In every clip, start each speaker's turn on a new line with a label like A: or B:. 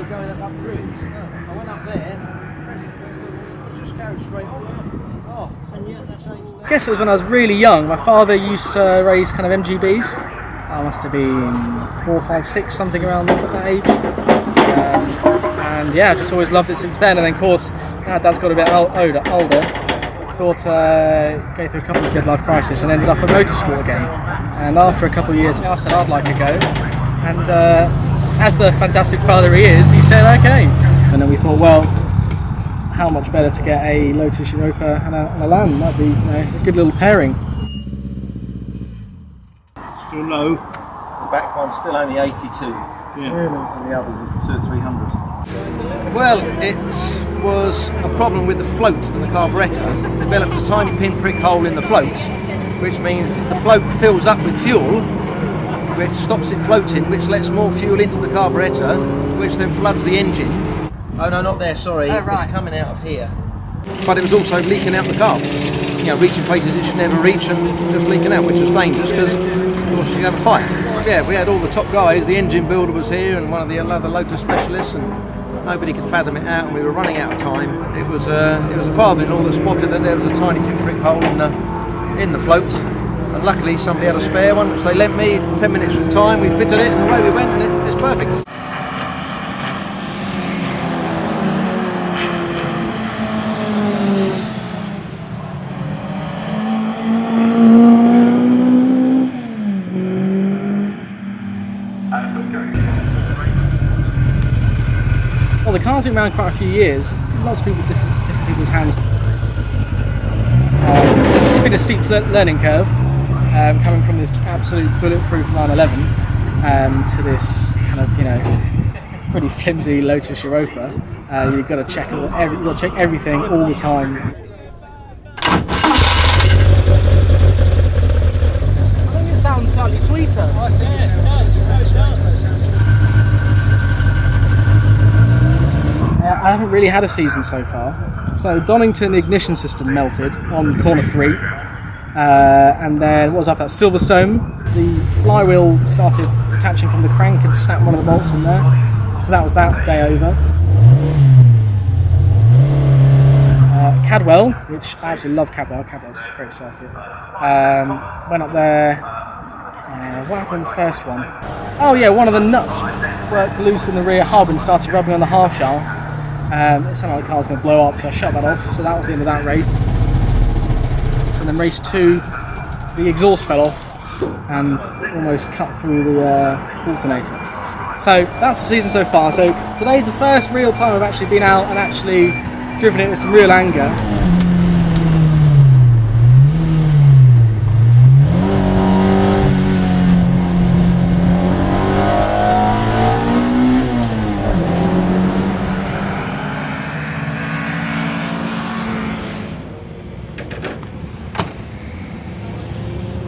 A: road going up Druids. I went up there, pressed just carried straight on. Oh, so yeah, that changed.
B: I guess it was when I was really young. My father used to race kind of MGBs. I must have been 4, 5, 6, something around that age. And yeah, I just always loved it since then. And then, of course, now Dad's got a bit older. Thought going through a couple of midlife crisis and ended up at motorsport again. And after a couple of years, I said I'd like to go. And as the fantastic father he is, he said okay. And then we thought, well, how much better to get a Lotus Europa and a Land? That'd be a good little pairing.
A: Still low. The back one's still only 82. Yeah. Really? And the others is 200 or 300. Well, it was a problem with the float and the carburettor. It developed a tiny pinprick hole in the float, which means the float fills up with fuel, which stops it floating, which lets more fuel into the carburettor, which then floods the engine. Oh no, not there, sorry.
C: Oh, right.
A: It's coming out of here. But it was also leaking out the car. You know, reaching places it should never reach and just leaking out, which was dangerous because you have a fight. Yeah, we had all the top guys. The engine builder was here and one of the other Lotus specialists, and nobody could fathom it out, and we were running out of time. It was a father-in-law that spotted that there was a tiny pinprick hole in the float, and luckily somebody had a spare one, which they lent me. 10 minutes from time, we fitted it, and away we went, and it's perfect.
B: Well, the car's been around quite a few years. Lots of people, different people's hands. It's been a steep learning curve, coming from this absolute bulletproof 911 to this kind of, pretty flimsy Lotus Europa. You've got to check everything all the time. I think it sounds slightly sweeter. I haven't really had a season so far. So Donington, the ignition system melted on corner 3. And then what was after that? Silverstone, the flywheel started detaching from the crank and snapped one of the bolts in there. So that was that day over. Cadwell, which I absolutely love Cadwell. Cadwell's a great circuit. Went up there. What happened in the first one? Oh yeah, one of the nuts worked loose in the rear hub and started rubbing on the half shaft. It sounded like the car was going to blow up, so I shut that off. So that was the end of that race. So then race 2, the exhaust fell off and almost cut through the alternator. So that's the season so far. So today's the first real time I've actually been out and actually driven it with some real anger.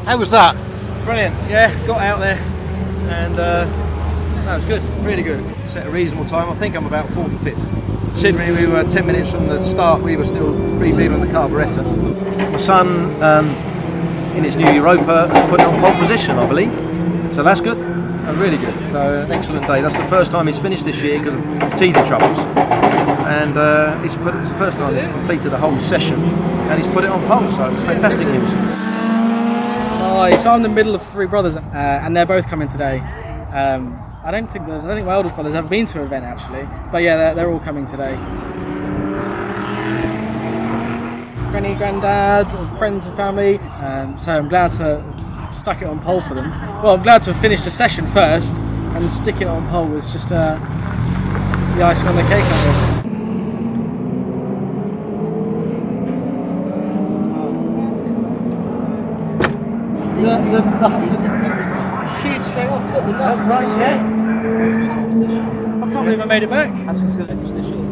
A: How was that? Brilliant, yeah, got out there and that was good, really good. Set a reasonable time, I think I'm about 4th or 5th. Considering we were 10 minutes from the start, we were still rebuilding the carburettor. My son, in his new Europa, has put it on pole position, I believe. So that's good, really good. So an excellent day. That's the first time he's finished this year because of teething troubles. And it's the first time he's completed a whole session and he's put it on pole, so it's fantastic news.
B: So I'm in the middle of 3 brothers, and they're both coming today. I don't think my oldest brother's ever been to an event actually, but yeah, they're all coming today. Granny, granddad, friends and family. So I'm glad to have stuck it on pole for them. Well, I'm glad to have finished a session first, and sticking it on pole was just the icing on the cake, I guess. The sheet straight off, look, that right, yeah. I can't believe I made it back.
A: That's just going to finish this year.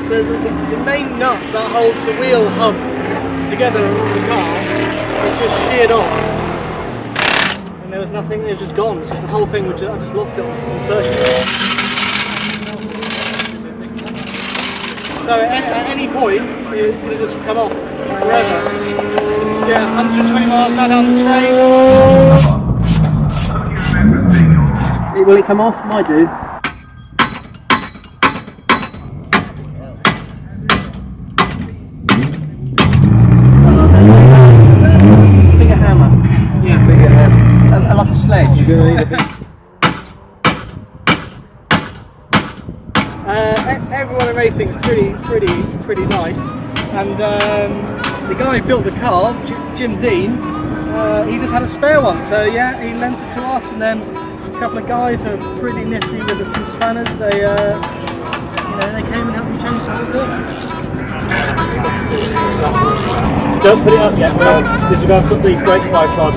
B: So the main nut that holds the wheel hub together on the car, it just sheared off. And there was nothing, it was just gone. It's just the whole thing, I just lost it on circuit. So at any point, it could have just come off forever. Just Yeah, 120 miles now down the straight.
C: Will it come off? Might do. Bigger hammer.
B: Yeah, bigger hammer.
C: Like a sledge.
B: You're gonna need a bit. Everyone in racing is pretty nice, and the guy who built the car, Jim Dean, he just had a spare one, so yeah, he lent it to us, and then a couple of guys who are pretty nifty with some spanners, they came and helped me change the whole thing.
C: Don't put it up yet, because we're going to put the brake pipe on.